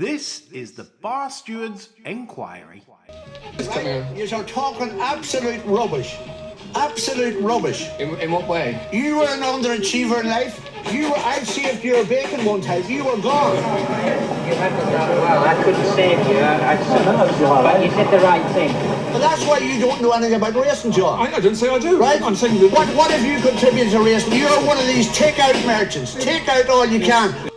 This is the Bar Steward's Enquiry. You're talking absolute rubbish. Absolute rubbish. In what way? You were an underachiever in life. I saved your bacon one time. You were gone. You handled that well. I couldn't save you. But you did the right thing. Well, that's why you don't know anything about racing, John. I didn't say I do. Right? I'm saying that... What have you contributed to racing? You're one of these take-out merchants. Take out all you can.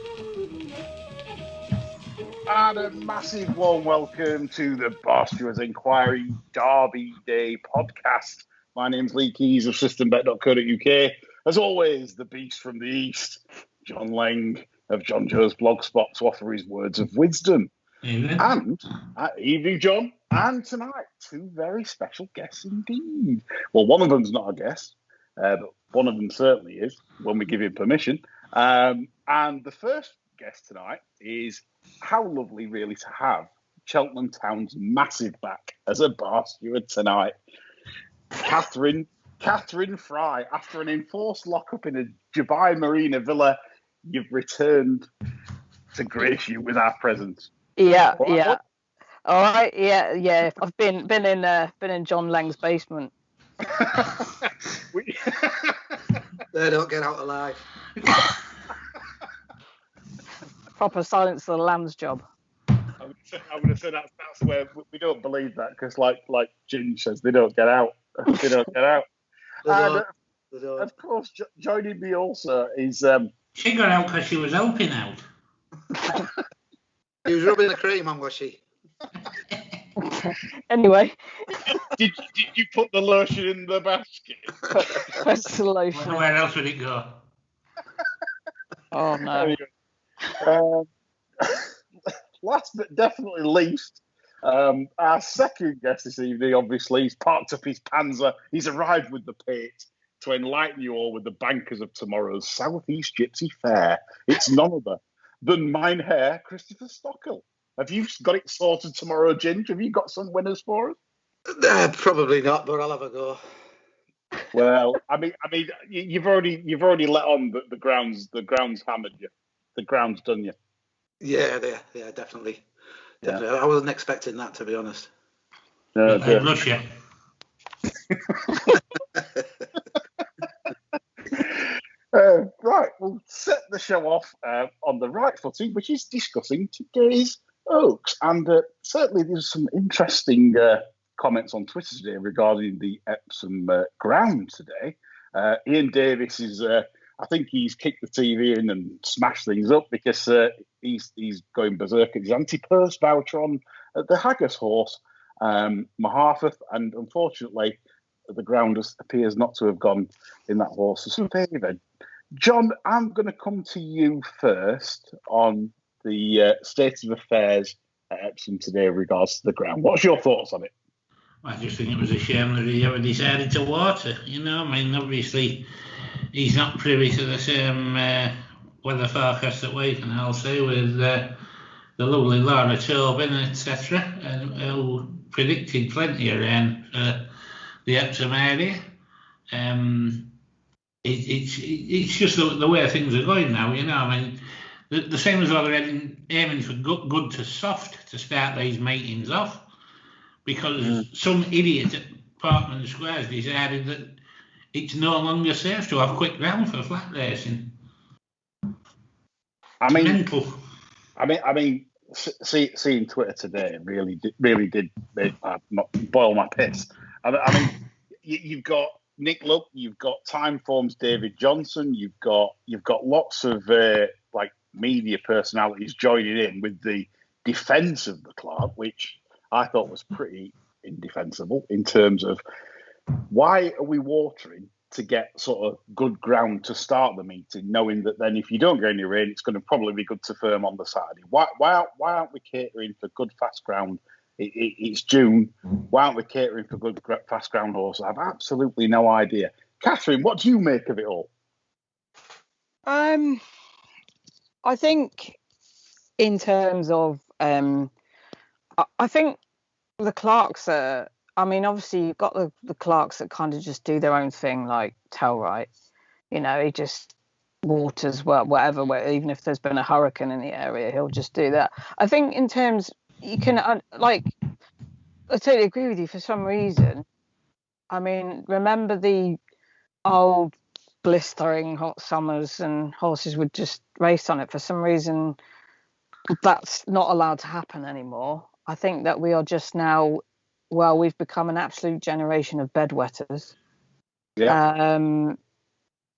And a massive warm welcome to the Bar Stewards Enquiry Derby Day podcast. My name's Lee Keys of systembet.co.uk. As always, the beast from the east, John Leng of John Joe's Blogspot, to offer his words of wisdom. Evening. And evening, John. And tonight, two very special guests indeed. Well, one of them's not a guest, but one of them certainly is when we give him permission. And the first guest tonight is how lovely, really, to have Cheltenham Town's massive back as a bar steward tonight. Cathryn Fry, after an enforced lockup in a Dubai Marina villa, you've returned to grace you with our presence. Yeah. All right, yeah. I've been in John Lang's basement. They don't get out alive. Proper Silence of the Lambs job. I would have said that's where we don't believe that, because like Ginge says, they don't get out. They don't get out. And of course, joining me also is She got out because she was helping out. He was rubbing the cream on, was she? Anyway. Did you put the lotion in the basket? That's the lotion. Where else would it go? Oh no. Last but definitely least, our second guest this evening, obviously, he's parked up his Panzer. He's arrived with the pate to enlighten you all with the bankers of tomorrow's South East Gypsy Fair. It's none other than Mine Hair, Christopher Stockel. Have you got it sorted tomorrow, Ginge? Have you got some winners for us? Probably not, but I'll have a go. Well, I mean, you've already let on that the ground's hammered you. The ground's done you. Yeah, definitely. Yeah. I wasn't expecting that, to be honest. Russia. Right, we'll set the show off on the right footing, which is discussing today's Oaks. And certainly there's some interesting comments on Twitter today regarding the Epsom ground today. Ian Davis is, I think he's kicked the TV in and smashed things up because he's going berserk at his anti-purse voucher on the Haggis horse, Mahaffeth, and unfortunately the ground appears not to have gone in that horse's favour. John, I'm going to come to you first on the state of affairs at Epsom today in regards to the ground. What's your thoughts on it? I just think it was a shame that he ever decided to water. Obviously he's not privy to the same weather forecast that we can all see with the lovely Laura Tobin, etc., who predicted plenty of rain for the Epsom area. It's just the way things are going now, the same as well they're aiming for good to soft to start these meetings off, because some idiot at Parkman Squares decided that it's no longer safe to have quick ground for flat racing. Seeing Twitter today really did boil my piss. You've got Nick Luck, you've got Timeform's David Johnson, you've got lots of media personalities joining in with the defence of the Clark, which I thought was pretty indefensible in terms of why are we watering to get sort of good ground to start the meeting, knowing that then if you don't get any rain, it's going to probably be good to firm on the Saturday. Why aren't we catering for good fast ground? It's June. Why aren't we catering for good fast ground horses? I have absolutely no idea. Cathryn, what do you make of it all? I think in terms of, I think the Clarks are, obviously you've got the Clarks that kind of just do their own thing, like Tellwright. He just waters, well, whatever, even if there's been a hurricane in the area, he'll just do that. I think in terms, you can, I totally agree with you for some reason. I mean, remember the old blistering hot summers and horses would just race on it? For some reason, that's not allowed to happen anymore. I think that we are just now, well, we've become an absolute generation of bedwetters. Yeah.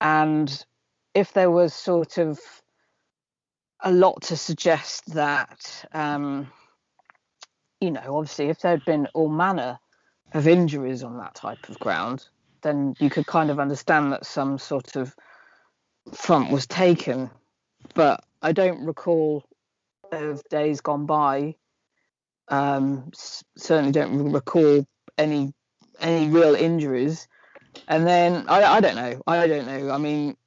And if there was sort of a lot to suggest that, obviously if there'd been all manner of injuries on that type of ground, then you could kind of understand that some sort of front was taken. But I don't recall of days gone by. Certainly don't recall any real injuries. And then I don't know. I mean,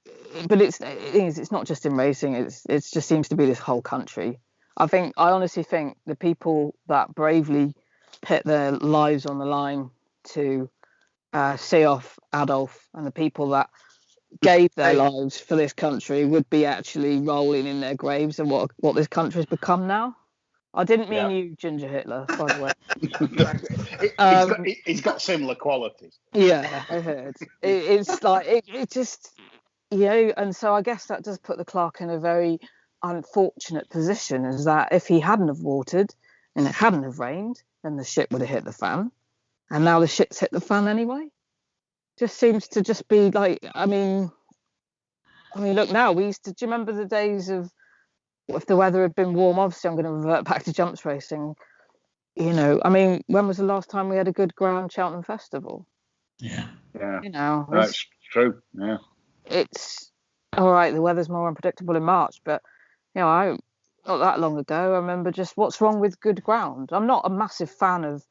but it's not just in racing. It just seems to be this whole country. I honestly think the people that bravely put their lives on the line to see off Adolf, and the people that gave their lives for this country would be actually rolling in their graves and what this country's become now. I didn't mean you, Ginger Hitler, by the way. He's got similar qualities. Yeah, I heard. It's like it just, and so I guess that does put the clerk in a very unfortunate position, is that if he hadn't have watered and it hadn't have rained, then the shit would have hit the fan, and now the shit's hit the fan anyway. Just seems to just be like, I mean, look now. Do you remember the days of, if the weather had been warm? Obviously, I'm going to revert back to jumps racing. I mean, when was the last time we had a good ground Cheltenham Festival? Yeah. That's true. Yeah. It's all right. The weather's more unpredictable in March, but not that long ago, I remember just what's wrong with good ground. I'm not a massive fan of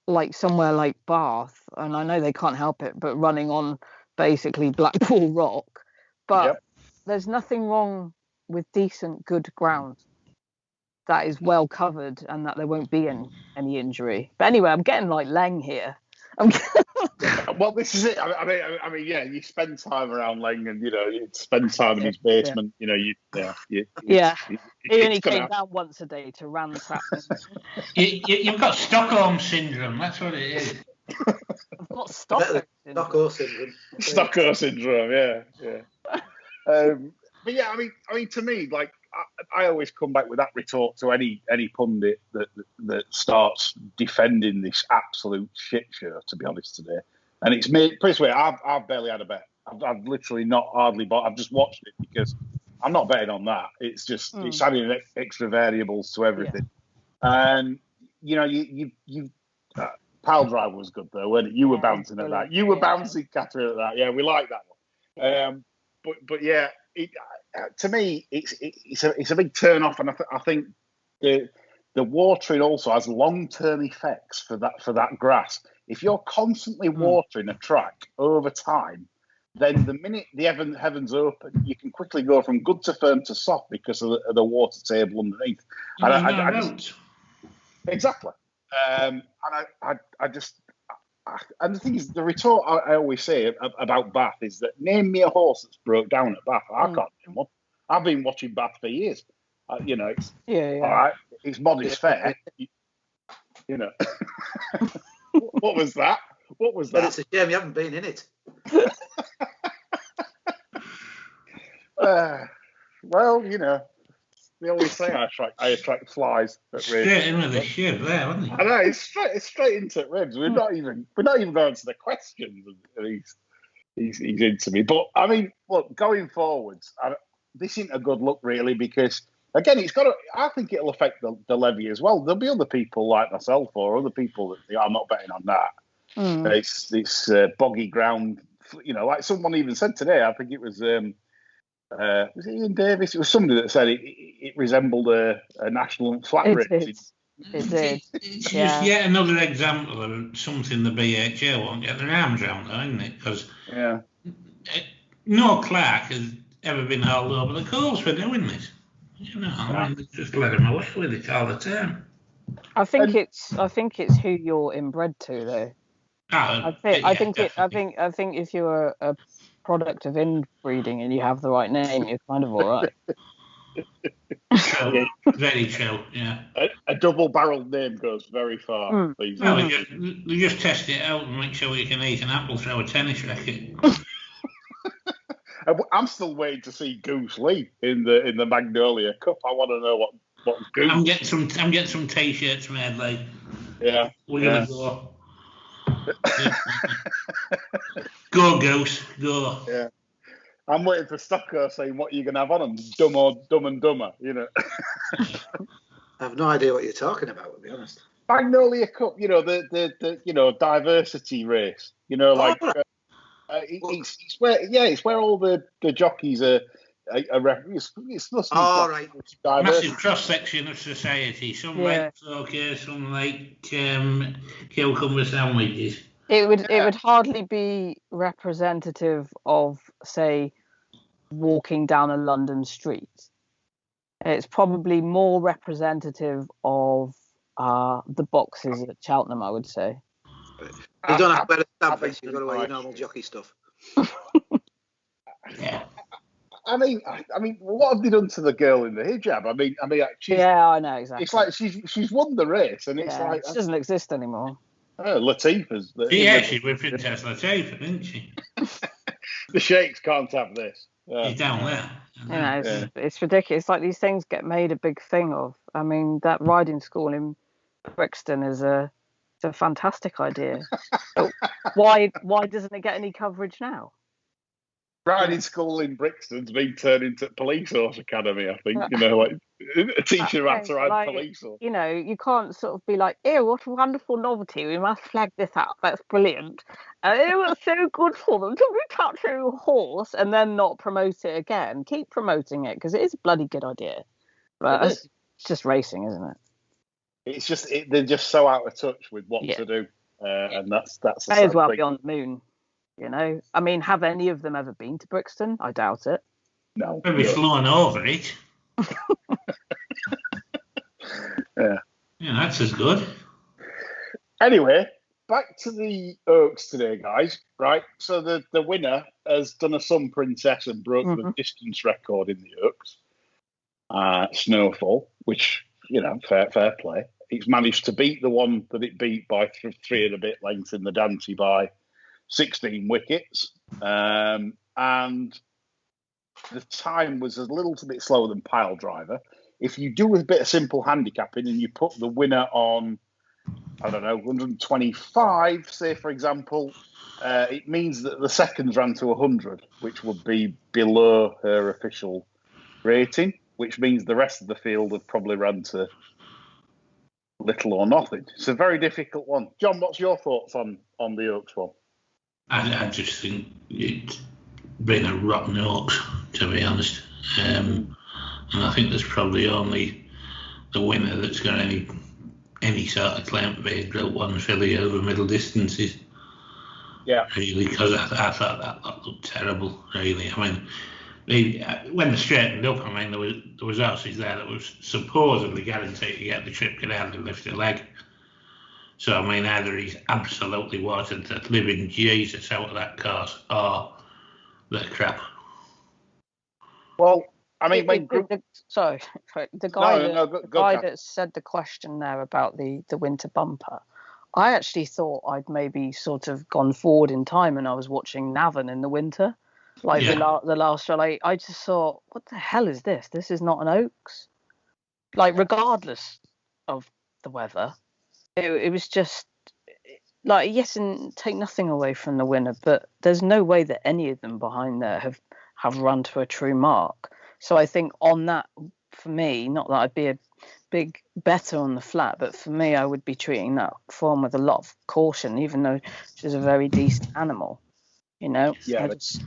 like somewhere like Bath, and I know they can't help it, but running on basically Blackpool rock. But there's nothing wrong with decent, good ground that is well covered and that there won't be any injury. But anyway, I'm getting like Leng here. Well, this is it. I mean, yeah. You spend time around Leng, and you spend time in his basement. Yeah. He only came down once a day to ransack. You've got Stockholm syndrome. That's what it is. I've got Stockholm syndrome. Stockholm syndrome. Yeah. But yeah, I mean, to me, like I always come back with that retort to any pundit that starts defending this absolute shit show. To be honest, today, and it's me. Put it this way, I've barely had a bet. I've literally not hardly bought. I've just watched it because I'm not betting on that. It's just it's adding extra variables to everything. Yeah. And you Pile Drive was good though, weren't it? You were bouncing at that. You were bouncing, Cathryn, at that. Yeah, we like that one. But yeah. To me, it's a big turn off, and I think the watering also has long-term effects for that grass. If you're constantly watering a track over time, then the minute the heavens open, you can quickly go from good to firm to soft because of the water table underneath. Exactly. And the thing is, the retort I always say about Bath is that name me a horse that's broke down at Bath. I can't name one. I've been watching Bath for years. It's all right. It's modest fare. What was that? But it's a shame you haven't been in it. Well, they always say I attract flies at ribs. Straight in with the ship there, wasn't he? I know, it's straight into ribs. We're not even going to the questions, and he's into me. But I mean, look, going forwards, this isn't a good look really, because again, I think it'll affect the levy as well. There'll be other people like myself or other people that I'm not betting on that. It's boggy ground. Like someone even said today. I think it was. Was it Ian Davis? It was somebody that said it resembled a national flat race. It did. It's just yet another example of something the BHA won't get their arms around, though, isn't it? Because no clerk has ever been hauled over the coals for doing this. I mean, just let him away with it all the time. I think it's who you're inbred to, though. I think if you're a product of inbreeding and you have the right name, you're kind of all right. True. Very true, yeah. A double-barreled name goes very far. These Well, days. you just test it out and make sure you can eat an apple through a tennis racket. I'm still waiting to see Goose Lee in the Magnolia Cup. I want to know what Goose. I'm getting some t-shirts made, like. Yeah. We're gonna go. Go Goose, go. Yeah. I'm waiting for Stocko saying what you're gonna have on them, Dumb and Dumber, you know. I have no idea what you're talking about, to be honest. Magnolia Cup, you know, the diversity race, you know, like it's where all the jockeys are it's supposed to be Right. Massive cross section of society. Some like okay, some like cucumber sandwiches. It would hardly be representative of, say, walking down a London street. It's probably more representative of the boxes at Cheltenham, I would say. You don't have to wear a stab vest, you've got to wear your normal jockey stuff. Yeah. I mean, what have they done to the girl in the hijab? I mean, I know exactly. It's like she's won the race, and it's like she doesn't exist anymore. Latifah's. She with Princess Latifah, didn't she? The sheikhs can't have this. He's down there. You know, it's ridiculous. It's like these things get made a big thing of. I mean, that riding school in Brixton is a fantastic idea. But why doesn't it get any coverage now? Riding school in Brixton's been turned into police horse academy, I think. You know, like a teacher had to ride police horse. You know, you can't sort of be like, "Ew, what a wonderful novelty! We must flag this up. That's brilliant. It was so good for them to be touching a horse," and then not promote it again. Keep promoting it because it is a bloody good idea. But it's just racing, isn't it? It's just they're just so out of touch with what to do, and that's a may as well thing. be on the moon. You know, I mean, have any of them ever been to Brixton? I doubt it. No, maybe flown over it. Yeah, that's as good. Anyway, back to the Oaks today, guys. Right, so the winner has done a Sun Princess and broke the distance record in the Oaks. Snowfall, which, you know, fair play. It's managed to beat the one that it beat by 3 and a bit lengths in the Dante by 16 wickets, and the time was a little bit slower than Pile Driver. If you do a bit of simple handicapping and you put the winner on, I don't know, 125, say for example, it means that the seconds ran to 100, which would be below her official rating, which means the rest of the field have probably run to little or nothing. It's a very difficult one. John, what's your thoughts on the Oaks one? I just think it's been a rotten Oaks, to be honest. And I think there's probably only the winner that's got any sort of claim to be a Group 1 filly over middle distances. Yeah. Really, because I thought that looked terrible, really. I mean, when they straightened up, I mean, there was horses there that was supposedly guaranteed to get the trip, could hardly lift a leg. So, I mean, either he's absolutely watered the living Jesus out of that course, or they're crap. Well, I mean, the guy that said the question there about the winter bumper, I actually thought I'd maybe sort of gone forward in time and I was watching Navan in the winter, like the last show. Like, I just thought, what the hell is this? This is not an Oaks. Like, regardless of the weather. It was just like, yes, and take nothing away from the winner, but there's no way that any of them behind there have run to a true mark. So I think on that, for me, not that I'd be a big better on the flat, but for me, I would be treating that form with a lot of caution, even though she's a very decent animal. You know, it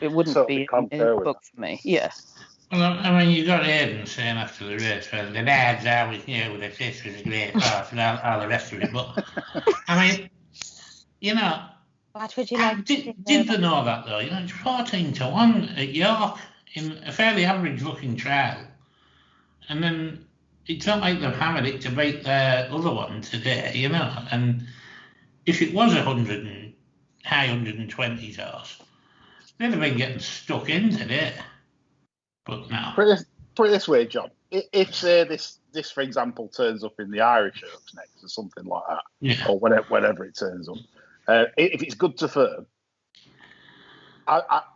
wouldn't be in a book for me. Yeah. Well, I mean, you got Aidan saying after the race, well, the lads always knew that this was a great horse and all the rest of it. But, I mean, you know, what would you like did they know that, though? You know, it's 14-1 at York in a fairly average-looking trial. And then it's not like they've hammered it to beat their other one today, you know. And if it was high 120s horse, They'd have been getting stuck into it. But no. Put it this way, John. If say this, for example, turns up in the Irish Oaks next or something like that, Yeah. or whenever it turns up, if it's good to firm,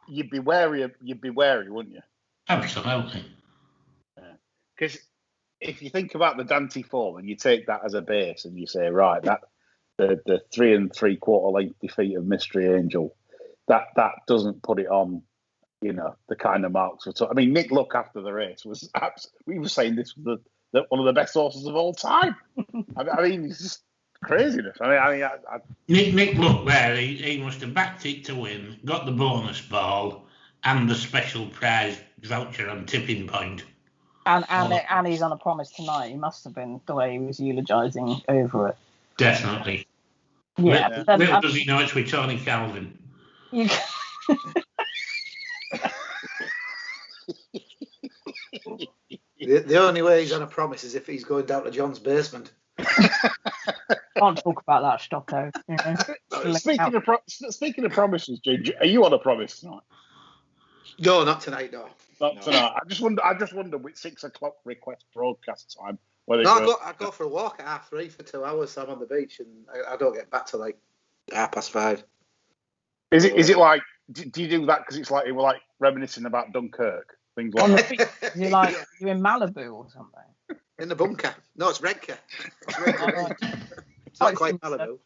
you'd be wary, wouldn't you? Absolutely. Because if you think about the Dante form and you take that as a base and you say, right, that the 3 3/4 length defeat of Mystery Angel, that doesn't put it on, the kind of marks we're talking. I mean, Nick Luck after the race was we were saying this was one of the best horses of all time. I mean, it's just craziness. Nick Luck there, he must have backed it to win, got the bonus ball and the special prize voucher on tipping point. And he's on a promise tonight. He must have been the way he was eulogising over it. Definitely. Yeah. Little does he know it's with Tony Calvin. The only way he's on a promise is if he's going down to John's basement. Can't talk about that, Stocko. Speaking of promises, Ginger, are you on a promise tonight? No, not tonight. No. Not tonight. I just wonder with 6 o'clock request broadcast time. I go for a walk at 3:30 for 2 hours. So I'm on the beach and I don't get back to like 5:30. Is it like? Do you do that because it's like we're like reminiscing about Dunkirk, things like that? You're in Malibu or something. In the bunker. No, it's Redcar. It's not quite Malibu.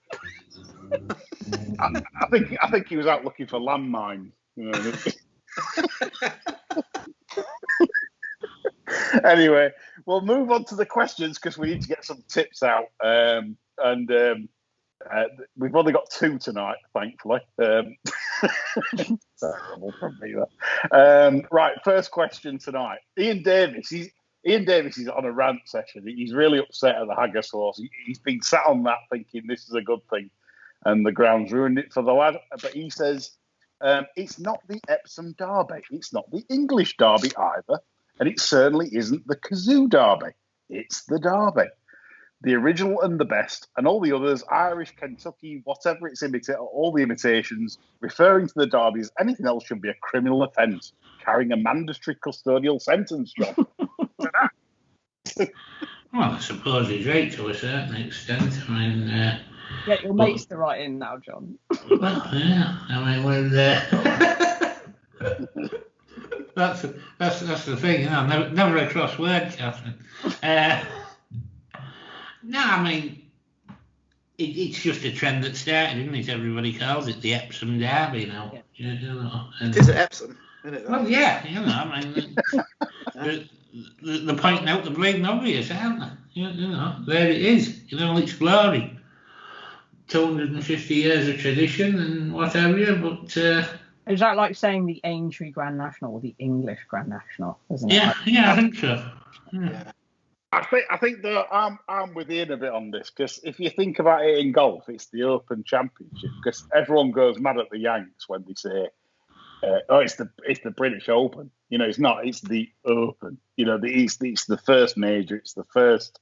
I think he was out looking for landmines. Anyway, we'll move on to the questions because we need to get some tips out. We've only got 2 tonight, thankfully. Terrible from me, that. Right, first question tonight. Ian Davis is on a rant session. He's really upset at the Haggis horse. He's been sat on that thinking this is a good thing, and the ground's ruined it for the lad. But he says it's not the Epsom Derby. It's not the English Derby either. And it certainly isn't the Kazoo Derby. It's the Derby. The original and the best, and all the others, Irish, Kentucky, whatever it's all the imitations, referring to the Derby as anything else should be a criminal offence, carrying a mandatory custodial sentence, John. Well, I suppose he's right to a certain extent. I mean... Get your mates to write in now, John. Well, yeah. I mean, we're that's the thing, never a cross word, Cathryn. No, I mean, it's just a trend that started, isn't it? Everybody calls it the Epsom Derby now. Yeah. It is at Epsom, isn't it? Well, yeah, I mean, they're pointing out the bleeding obvious, aren't they? There it is, in all its glory. 250 years of tradition and what have you, but... Is that like saying the Aintree Grand National or the English Grand National, isn't it? Yeah, I think so. Yeah. I think that I'm with Ian a bit on this, because if you think about it in golf, it's the Open Championship, because everyone goes mad at the Yanks when they say, it's the British Open. It's not. It's the Open. It's the first major. It's the first.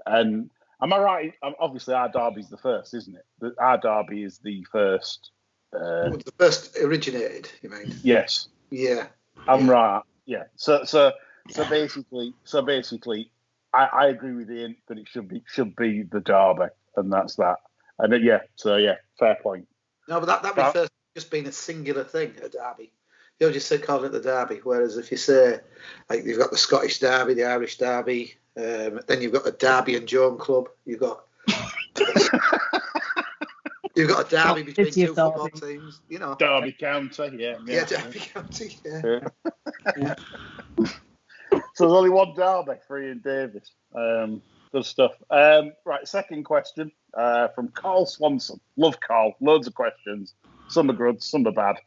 And am I right? Obviously, our Derby's the first, isn't it? Our Derby is the first. The first originated, you mean? Yes. Yeah. I'm right. Yeah. So basically, I agree with Ian that it should be the Derby, and that's that. And fair point. No, but that refers to just being a singular thing, a Derby. You'll just calling it the Derby. Whereas if you say, like, you've got the Scottish Derby, the Irish Derby, then you've got the Derby and Joan Club. You've got a derby between 2 football teams. Derby County, yeah. Yeah, Derby County, yeah. So there's only one Derby for Ian Davis. Good stuff. Right, second question from Carl Swanson. Love Carl. Loads of questions. Some are good, some are bad.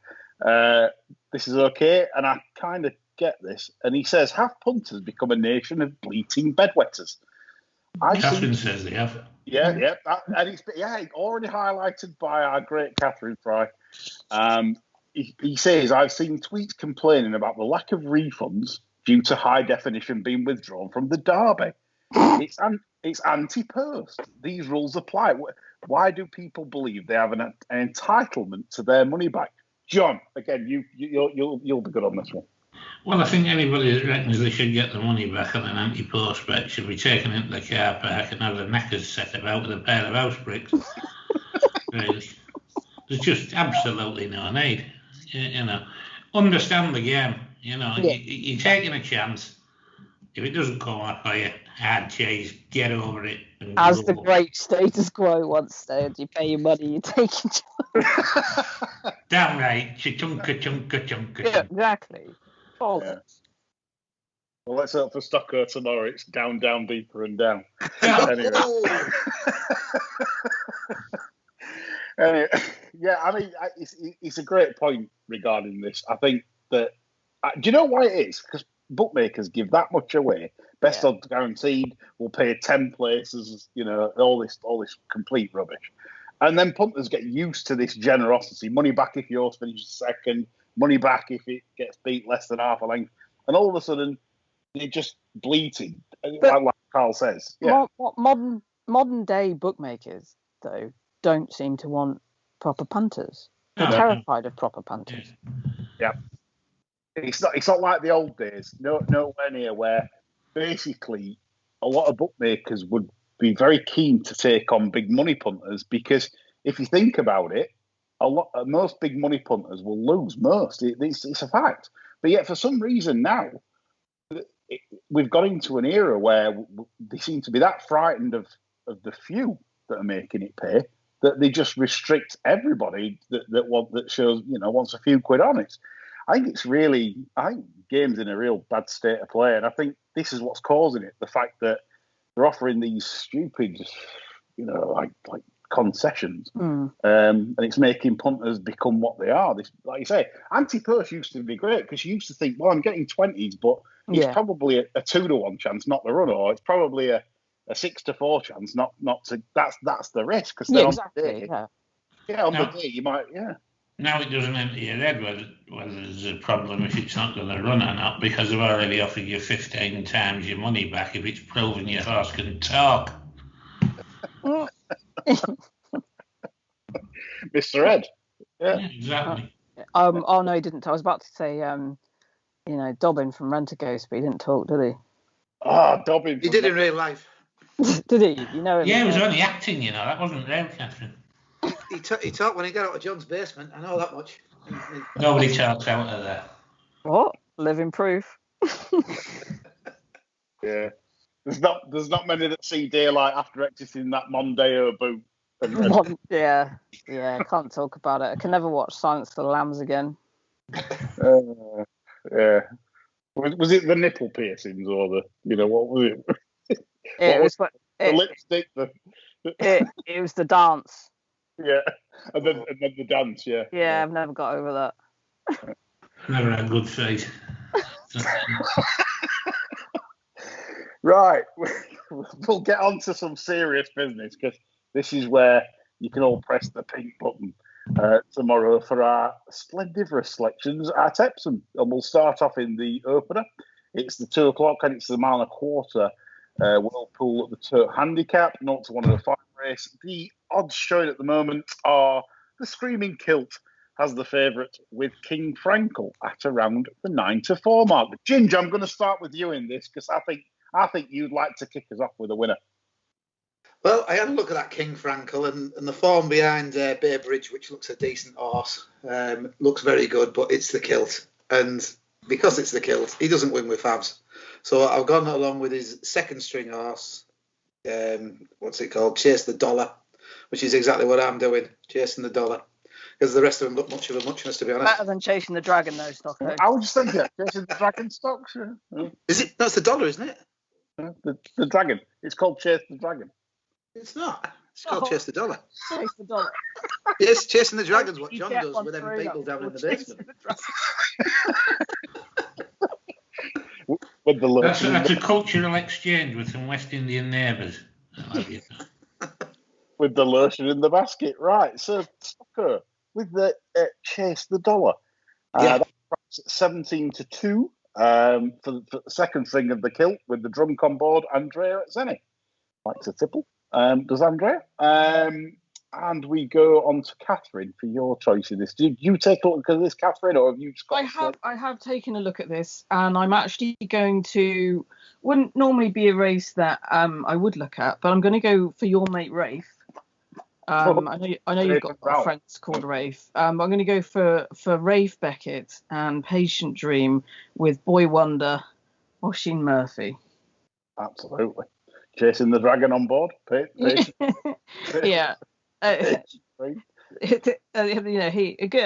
This is okay, and I kind of get this. And he says, have punters become a nation of bleating bedwetters? Cathryn says they have. Yeah. And it's already highlighted by our great Cathryn Prix. He says, I've seen tweets complaining about the lack of refunds due to high definition being withdrawn from the Derby. It's anti-post. These rules apply. Why do people believe they have an entitlement to their money back John, again, you'll be good on this one. Well, I think anybody that reckons they should get the money back on an anti-post bet should be taken into the car park and have their knackers set about with a pair of house bricks. Really. There's just absolutely no need. You know, understand the game. You know, you're taking a chance. If it doesn't come off for you, hard cheese, get over it. And As the great status quo once said, you pay your money, you take your Damn right. Chunka. Yeah, exactly. Oh. Yeah. Well, let's hope for Stocker tomorrow. It's down, deeper, and down. Anyway. Anyway, yeah, I mean, it's a great point regarding this. I think that, do you know why it is? Because bookmakers give that much away. Best odds guaranteed. Will pay 10 places. You know, all this complete rubbish. And then punters get used to this generosity. Money back if yours finishes second. Money back if it gets beat less than half a length. And all of a sudden, they're just bleating, like Carl says. Yeah. Modern day bookmakers, though, don't seem to want proper punters. They're terrified of proper punters. Yeah. It's not like the old days. Nowhere near, where basically a lot of bookmakers would be very keen to take on big money punters, because if you think about it, most big money punters will lose most. It's a fact. But yet, for some reason now, we've got into an era where they seem to be that frightened of the few that are making it pay that they just restrict everybody that shows, you know, wants a few quid on it. I think game's in a real bad state of play, and I think this is what's causing it. The fact that they're offering these stupid, you know, like concessions, and it's making punters become what they are. This, like you say, anti-post used to be great because you used to think, well, I'm getting 20s, but it's probably a 2-to-1 chance not to run, or it's probably a 6-to-4 chance not to. That's the risk, because on the day you might Now it doesn't enter your head whether there's a problem if it's not going to run or not, because they've already offered you 15 times your money back if it's proven your horse can talk. Mr. Ed. Yeah, exactly. Oh no, he didn't. I was about to say, you know, Dobbin from Rent-A-Ghost, but he didn't talk, did he? Ah, Dobbin. He did in real life. Did he? You know him? Yeah, he was only acting, you know. That wasn't real, Cathryn. He talked when he got out of John's basement. I know that much. Nobody talks out of there. What? Living proof. Yeah. There's not many that see daylight after exiting that Mondeo boot. Yeah, I can't talk about it. I can never watch Silence of the Lambs again. Yeah. Was it the nipple piercings or the, you know, what was it? The lipstick? It was the dance. Yeah, and then the dance, yeah. Yeah, I've never got over that. Never had good face. Right, we'll get on to some serious business, because this is where you can all press the pink button tomorrow for our splendiferous selections at Epsom. And we'll start off in the opener. It's the 2 o'clock and it's the 1.25 mile Whirlpool at the Turk Handicap, 0 to 105 race. The odds showing at the moment are the Screaming Kilt has the favourite with King Frankel at around the 9 to 4 mark. Ginger, I'm going to start with you in this, because I think you'd like to kick us off with a winner. Well, I had a look at that King Frankel, and the form behind Bay Bridge, which looks a decent horse, looks very good, but it's the Kilt. And because it's the Kilt, he doesn't win with Fabs. So I've gone along with his second string horse, what's it called? Chase the Dollar, which is exactly what I'm doing, chasing the dollar. Because the rest of them look much of a muchness, to be honest. Better than chasing the dragon, though, Stocko. I was just thinking, chasing the dragon stocks. Yeah. Is it? That's the dollar, isn't it? The dragon. It's called Chase the Dragon. It's not. It's called Chase the Dollar. Chase the dollar. Yes, chasing the dragon's what John does with them people down in the basement. With the that's a cultural exchange with some West Indian neighbours. With the lotion in the basket, right? So, Stocker, with the Chase the Dollar, that's 17 to 2 for the second thing of the Kilt with the drunk on board, Andrea at Zenny. Likes a tipple. Does Andrea? And we go on to Cathryn for your choice in this. Did you take a look at this, Cathryn, or have you just got I have taken a look at this, and I'm actually going to. Wouldn't normally be a race that I would look at, but I'm going to go for your mate Rafe. I know you've got friends called Rafe. I'm going to go for Rafe Beckett and Patient Dream with Boy Wonder, Oisin Murphy. Absolutely. Chasing the Dragon on board. Yeah. I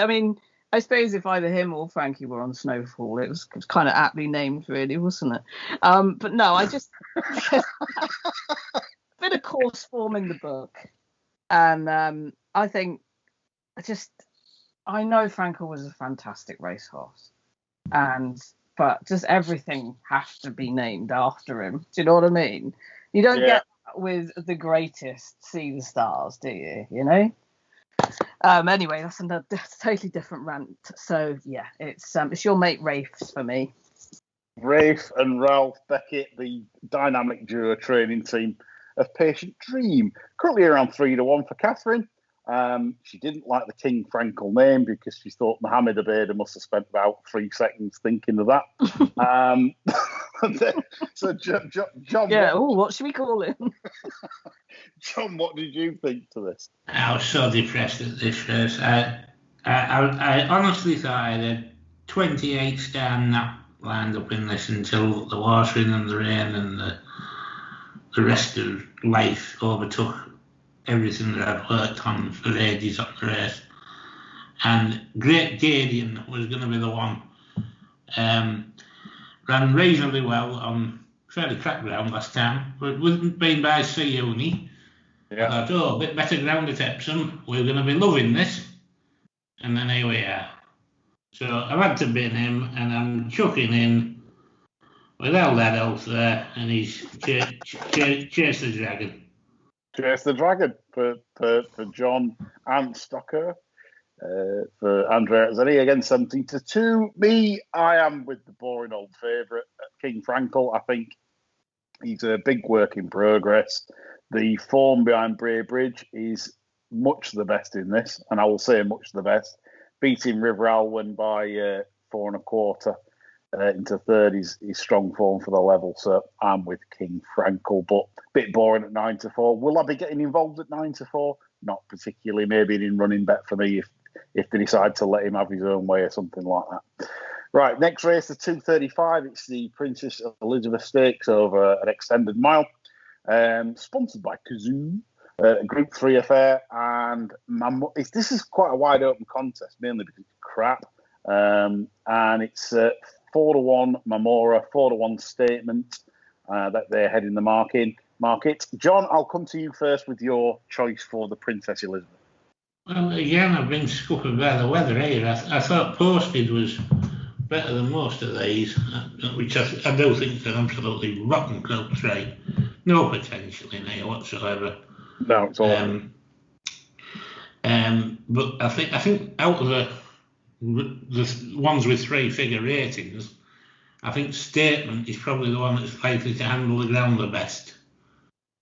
mean, I suppose if either him or Frankie were on Snowfall, it was kind of aptly named, really, wasn't it? But no, I just bit of course form in the book, and I think I know Frankel was a fantastic racehorse, but just everything has to be named after him. Do you know what I mean? You don't get with the greatest see the stars, do you? You know. Anyway, that's a totally different rant. So yeah, it's your mate Rafe's for me. Rafe and Ralph Beckett, the dynamic duo training team of Patient Dream, currently around 3-1 for Cathryn. She didn't like the King Frankel name because she thought Mohammed Abeda must have spent about 3 seconds thinking of that. So John, what should we call him? John, what did you think to this? I was so depressed at this race. I honestly thought I had a 28 star nap lined up in this until the watering and the rain and the rest of life overtook everything that I'd worked on for ages up the race. And Great Gadian was going to be the one. Ran reasonably well on fairly crap ground last time, but wasn't being by C Uni. I thought, a bit better ground at Epsom. We're going to be loving this. And then here we are. So I've had to bin him, and I'm chucking in with all that else there, and he's Chase the Dragon. Chase the Dragon for John and Stocker. For Andrea Zeri again, 17-2. Me, I am with the boring old favourite, King Frankel. I think he's a big work in progress. The form behind Bray Bridge is much the best in this, and I will say much the best. Beating River Alwyn by 4 1/4 into third is strong form for the level. So I'm with King Frankel, but a bit boring at 9-4. Will I be getting involved at 9-4? Not particularly. Maybe an in-running bet for me if they decide to let him have his own way or something like that. Right, next race, the 2:35. It's the Princess Elizabeth Stakes over an extended mile. Sponsored by Kazoo, Group 3 affair. And this is quite a wide open contest, mainly because it's crap. And it's 4-1 Mamora, 4-1 Statement that they're heading the market. John, I'll come to you first with your choice for the Princess Elizabeth. Well, again, I've been scuppered by the weather here. I thought Posted was better than most of these, which I do think is an absolutely rotten club trade. No potential in here whatsoever. No, it's all. But I think out of the ones with 3-figure ratings, I think Statement is probably the one that's likely to handle the ground the best.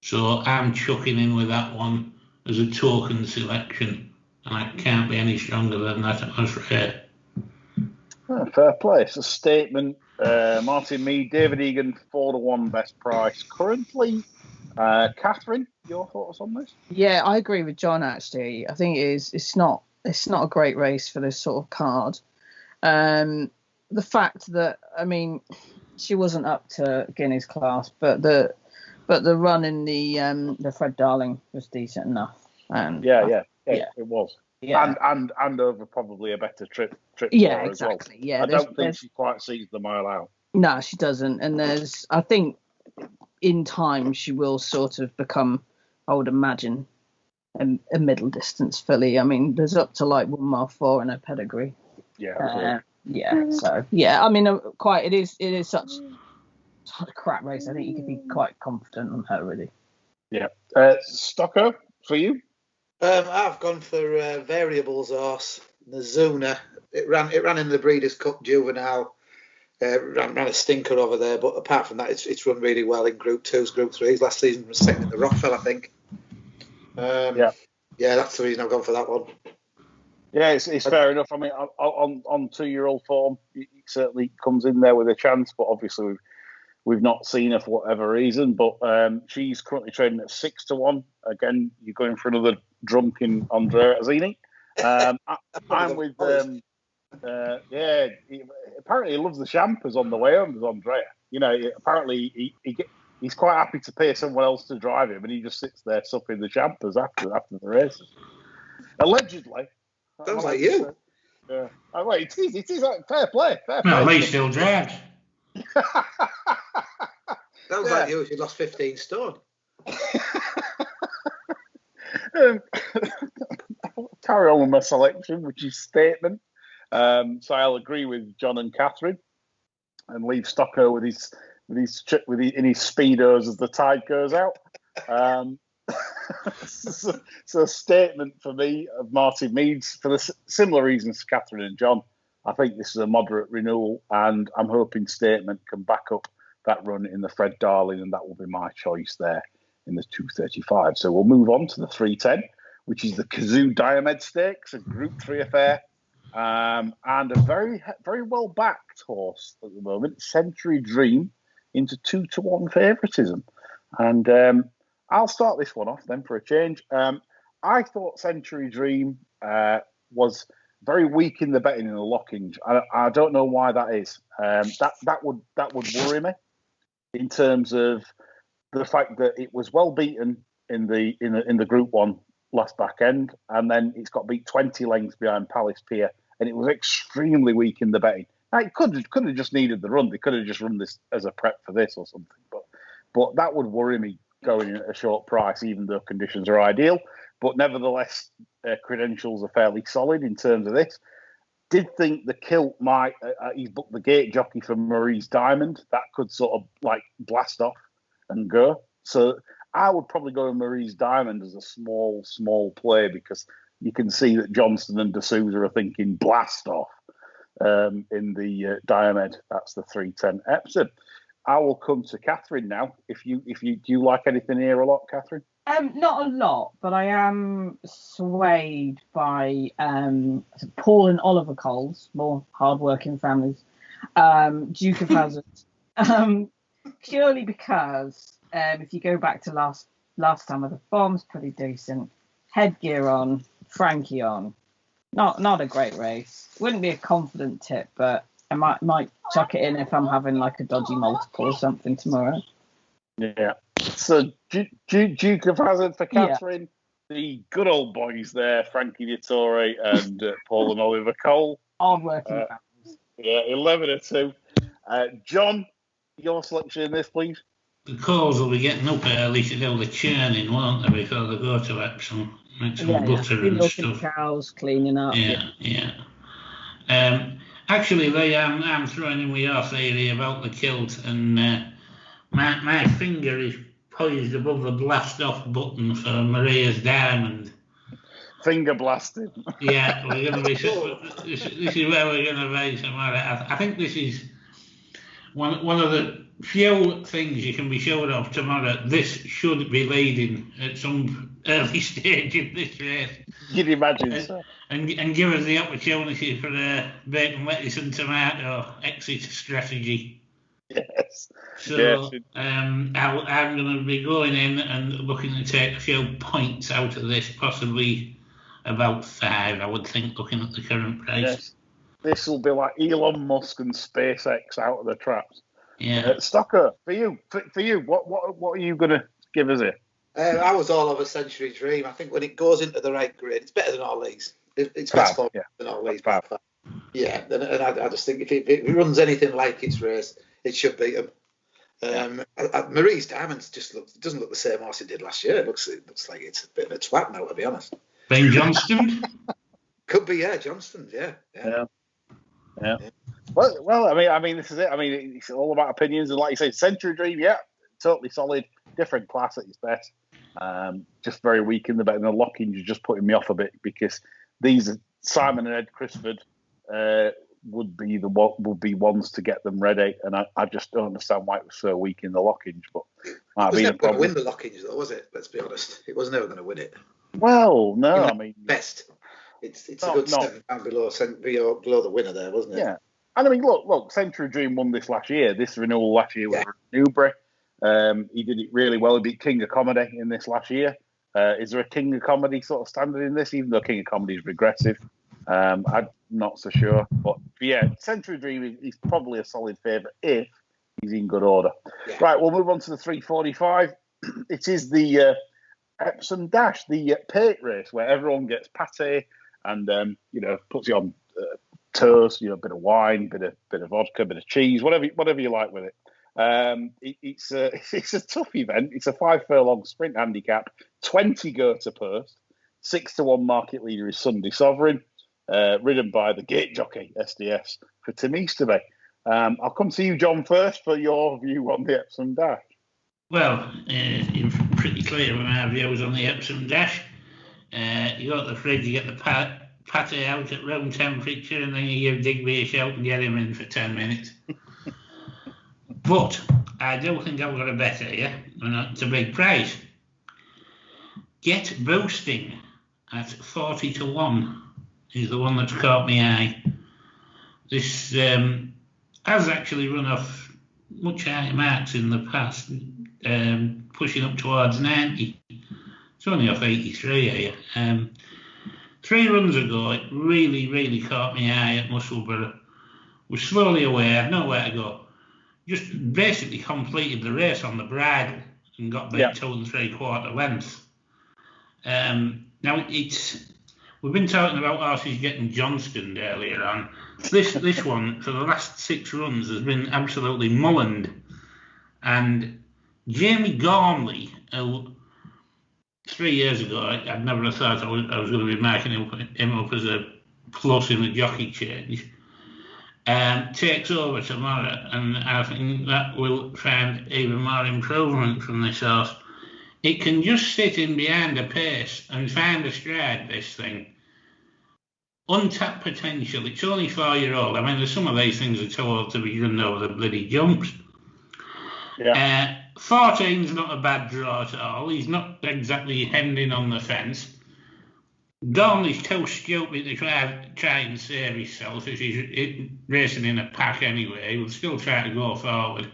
So I'm chucking in with that one as a token selection. And I can't be any stronger than that, I'm afraid. Fair play. It's a Statement. Martin Mead, David Egan, 4-1 best price currently. Cathryn, your thoughts on this? Yeah, I agree with John. Actually, I think it's not a great race for this sort of card. The fact that she wasn't up to Guinness class, but the run in the Fred Darling was decent enough. And it was. Yeah. And over probably a better trip. Yeah, exactly. Well. Yeah, I don't think she quite sees the mile out. No, she doesn't. And I think in time she will sort of become, I would imagine, a middle distance filly. I mean, there's up to like 1 mile 4 in her pedigree. Yeah. So yeah, I mean, it is such a crap race. I think you could be quite confident on her, really. Yeah. Stocker, for you? I've gone for Variables horse, Nazuna. It ran in the Breeders' Cup Juvenile. Ran a stinker over there, but apart from that, it's run really well in Group 2s, Group 3s. Last season was second in the Rockfell, I think. Yeah, that's the reason I've gone for that one. Yeah, it's fair enough. I mean, on 2-year-old form, it certainly comes in there with a chance, but obviously we've not seen her for whatever reason. But she's currently trading at 6-1. Again, you're going for another drunken Andrea Azzini. I'm with apparently he loves the champers on the way home, does Andrea. You know, apparently he's quite happy to pay someone else to drive him, and he just sits there supping the champers after the races. Allegedly. Sounds like you. Yeah. Oh, wait, it is like fair play. Well, he still drives. Sounds like you if you lost 15 stone. Carry on with my selection, which is Statement. So I'll agree with John and Cathryn and leave Stocker in his speedos as the tide goes out. So Statement for me of Martin Meads for the similar reasons to Cathryn and John. I think this is a moderate renewal, and I'm hoping Statement can back up that run in the Fred Darling, and that will be my choice there in the 235. So we'll move on to the 310, which is the Kazoo Diomed Stakes, a Group 3 affair, and a very, very well backed horse at the moment, Century Dream, into 2-1 favouritism. And I'll start this one off then for a change. I thought Century Dream was very weak in the betting in the Lockings. I don't know why that is. That would worry me in terms of the fact that it was well beaten in the Group 1 last back end, and then it's got beat 20 lengths behind Palace Pier, and it was extremely weak in the betting. Now, it could have just needed the run. They could have just run this as a prep for this or something. But that would worry me going in at a short price, even though conditions are ideal. But nevertheless, credentials are fairly solid in terms of this. Did think the kilt might, he's booked the gate jockey for Marie's Diamond. That could sort of like blast off and go. So I would probably go with Marie's Diamond as a small play, because you can see that Johnston and De Souza are thinking blast off in the Diomed. That's the 310 Epsom. I will come to Cathryn now. Do you like anything here a lot, Cathryn? Not a lot, but I am swayed by Paul and Oliver Coles, more hard-working families. Duke of Hazard, purely because if you go back to last time, the form's pretty decent. Headgear on, Frankie on, not a great race. Wouldn't be a confident tip, but I might chuck it in if I'm having like a dodgy multiple or something tomorrow. Yeah. So Duke of Hazard for Cathryn. Yeah. The good old boys there, Frankie Vittore and Paul and Oliver Cole. Hard-working families. Yeah, 11-2. John, your selection in this, please. The Coles will be getting up early to do the churning, won't they, before they go to Epsom? Make some butter and stuff. Cows, cleaning up. Yeah. Actually, I'm throwing in with your theory about the kilt, and my finger is poised above the blast off button for Maria's Diamond. Finger blasted. Yeah, we're going to be. This is where we're going to be tomorrow. I think this is one of the few things you can be sure of tomorrow. This should be leading at some early stage in this race. You'd imagine so. And give us the opportunity for a bacon, lettuce and tomato exit strategy. Yes. So yes. I'm going to be going in and looking to take a few points out of this, possibly about 5, I would think, looking at the current price. Yes. This will be like Elon Musk and SpaceX out of the traps. Yeah. Stocker, for you, what are you going to give us here? I was all over Century Dream. I think when it goes into the right grid, it's better than all these. It's fast forward than all these. Yeah, and I just think if it runs anything like its race, it should beat them. Marie's Diamonds doesn't look the same horse it did last year. It looks like it's a bit of a twat now, to be honest. Ben Johnston? Could be, Johnston, yeah. Well, I mean, this is it. I mean, it's all about opinions, and like you say, Century Dream, totally solid, different class at its best. Just very weak in the bet, and the lock-ins are just putting me off a bit, because these Simon and Ed Crisford would be ones to get them ready, and I just don't understand why it was so weak in the lock-ins. But it was never going to win the lock-ins, though, was it? Let's be honest, it was never going to win it. Well, no, I mean, best. It's No, a good no. £7 below the winner there, wasn't it? yeah. And I mean, look, Century Dream won this last year. This renewal last year was Newbury. He did it really well. He beat King of Comedy in this last year. Is there a King of Comedy sort of standard in this, even though King of Comedy is regressive? I'm not so sure. But yeah, Century Dream is probably a solid favourite if he's in good order. Yeah. Right, we'll move on to the 345. It is the Epsom Dash, the pate race, where everyone gets pate and puts you on toast, a bit of wine, bit of vodka, bit of cheese, whatever you like with it. It's a tough event. It's a 5 furlong sprint handicap. 20 go to purse. 6-1 market leader is Sunday Sovereign, ridden by the gate jockey SDS for Tim Easterby. I'll come to you, John, first for your view on the Epsom Dash. Well, you're pretty clear on our views on the Epsom Dash. You go to the fridge, you get the pate out at room temperature, and then you give Digby a shout and get him in for 10 minutes. But I do think I've got a better here, and it's a big price. Get Boosting at 40-1 is the one that's caught my eye. This has actually run off much higher marks in the past, pushing up towards 90. It's only off 83 here. 3 runs ago, it really, really caught my eye at Musselburgh. Was slowly away, had nowhere to go. Just basically completed the race on the bridle and got back 2 3/4 lengths. Now we've been talking about horses getting Johnstoned earlier on. This one for the last 6 runs has been absolutely mullined, and Jamie Gormley, who 3 years ago I'd never have thought I was going to be marking him up as a plus in the jockey change. Takes over tomorrow, and I think that will find even more improvement from this horse. It can just sit in behind a pace and find a stride, this thing. Untapped potential. It's only 4-year-old. I mean, there's some of these things are too old to be running over the bloody jumps. 14's not a bad draw at all. He's not exactly hending on the fence. Gormley's too stupid to try and save himself if he's racing in a pack anyway. He will still try to go forward.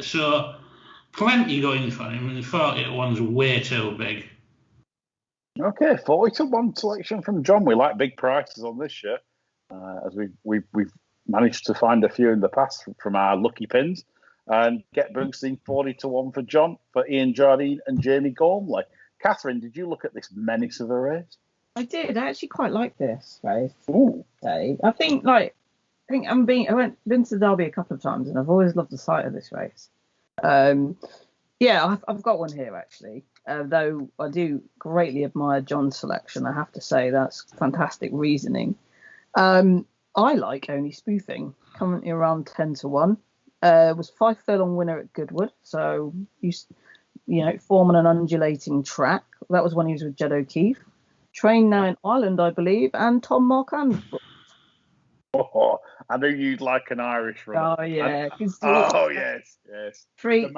So plenty going for him, and 40-1's way too big. Okay, 40-1 selection from John. We like big prices on this show, as we've managed to find a few in the past from our lucky pins. And Get Boosting 40-1 for John, for Ian Jardine and Jamie Gormley. Cathryn, did you look at this menace of a race? I did. I actually quite like this race. Ooh. I think I've been to Derby a couple of times, and I've always loved the sight of this race. I've got one here actually. Though I do greatly admire John's selection, I have to say that's fantastic reasoning. I like Only Spoofing, currently around 10-1. Was 5 furlong winner at Goodwood, so forming an undulating track. That was when he was with Jed O'Keefe. Trained now in Ireland, I believe, and Tom Marquand. Oh, I knew you'd like an Irish run. Oh yeah. Yes. Three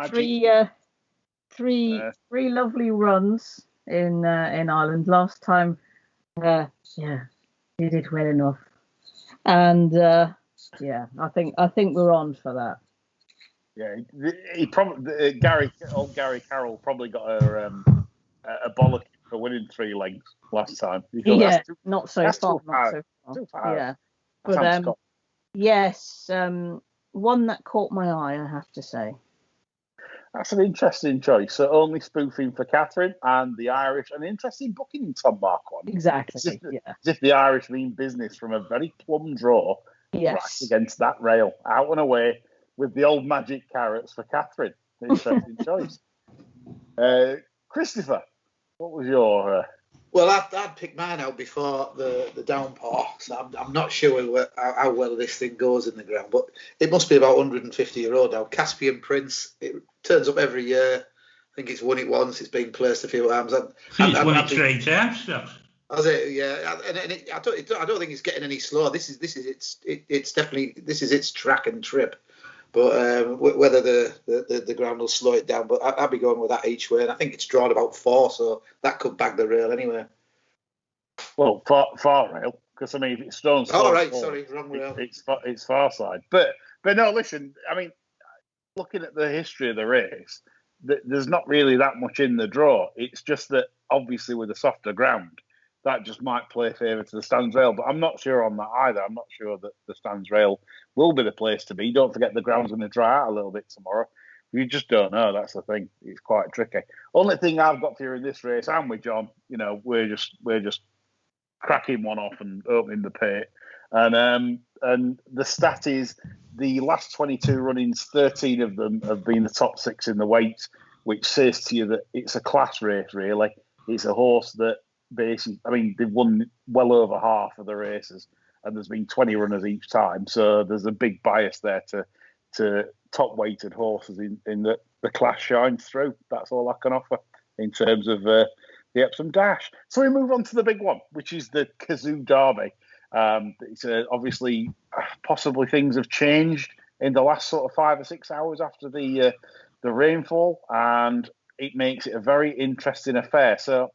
lovely runs in Ireland last time. He did well enough, and I think we're on for that. Yeah, he probably Gary Carroll probably got a bollock for winning 3 lengths last time. Not so far. Yeah, but yes, one that caught my eye, I have to say. That's an interesting choice. So Only Spoofing for Cathryn, and the Irish, an interesting booking in Tom Marquand. Exactly. As if the Irish mean business from a very plumb draw. Yes. Right against that rail, out and away with the old magic carrots for Cathryn. Interesting choice. Christopher, what was your? Well, I'd picked mine out before the downpour, so I'm not sure how well this thing goes in the ground, but it must be about 150-year-old now. Caspian Prince, it turns up every year. I think it's won it once. It's been placed a few times. It's won it 3 times. Has it? Yeah, I don't think it's getting any slower. This is its track and trip. But whether the ground will slow it down, but I'll be going with that each way, and I think it's drawn about 4, so that could bag the rail anyway. Well, far rail, because I mean, if it's stone, Sorry, wrong rail. It's far side. But no, listen, I mean, looking at the history of the race, there's not really that much in the draw. It's just that obviously with a softer ground, that just might play favour to the stands rail. But I'm not sure on that either. I'm not sure that the stands rail will be the place to be. Don't forget the ground's going to dry out a little bit tomorrow. You just don't know. That's the thing. It's quite tricky. Only thing I've got for you in this race, I'm with John. You know, we're just cracking one off and opening the pit. And the stat is the last 22 runnings, 13 of them have been the top 6 in the weight, which says to you that it's a class race, really. It's a horse that basically, I mean, they've won well over half of the races, and there's been 20 runners each time. So there's a big bias there to top weighted horses in the class shines through. That's all I can offer in terms of the Epsom Dash. So we move on to the big one, which is the Kazoo Derby. It's obviously, possibly things have changed in the last sort of 5 or 6 hours after the rainfall, and it makes it a very interesting affair. So